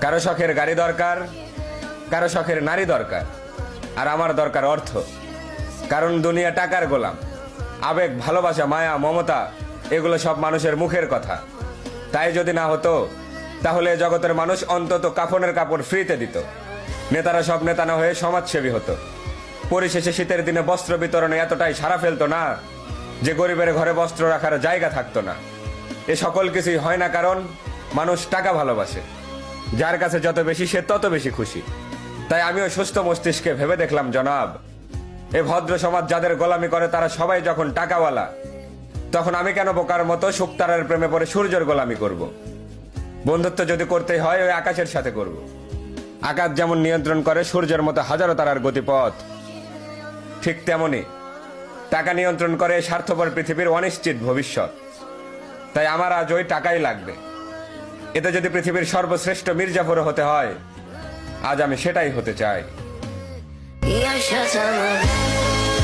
কারো শখের গাড়ি দরকার, কারো শখের নারী দরকার, আর আমার দরকার অর্থ। কারণ দুনিয়া টাকার গোলাম। আবেগ, ভালোবাসা, মায়া, মমতা এগুলো সব মানুষের মুখের কথা। তাই যদি না হতো তাহলে এ জগতের মানুষ অন্তত কাফনের কাপড় ফ্রিতে দিত। নেতারা সব নেতা না হয়ে সমাজসেবী হতো। পরিশেষে শীতের দিনে বস্ত্র বিতরণে এতটাই সারা ফেলতো না যে গরিবের ঘরে বস্ত্র রাখার জায়গা থাকতো না। এ সকল কিছুই হয় না কারণ মানুষ টাকা ভালোবাসে। যার কাছে যত বেশি সে তত বেশি খুশি। তাই আমিও সুস্থ মস্তিষ্কে ভেবে দেখলাম, জনাব, এ ভদ্র সমাজ যাদের গোলামি করে তারা সবাই যখন টাকাওয়ালা, তখন আমি কেন বোকার মতো শুকতারার প্রেমে পড়ে সূর্যের গোলামি করব? বন্ধুত্ব যদি করতেই হয় ওই আকাশের সাথে করব। আকাশ যেমন নিয়ন্ত্রণ করে সূর্যের মতো হাজারো তারার গতিপথ, ঠিক তেমনি টাকা নিয়ন্ত্রণ করে স্বার্থপর পৃথিবীর অনিশ্চিত ভবিষ্যৎ। তাই আমার আজ ওই টাকাই লাগবে। এতে যদি পৃথিবীর সর্বশ্রেষ্ঠ মির্জাফর হতে হয়, আজ আমি সেটাই হতে চাই। yaşatamam.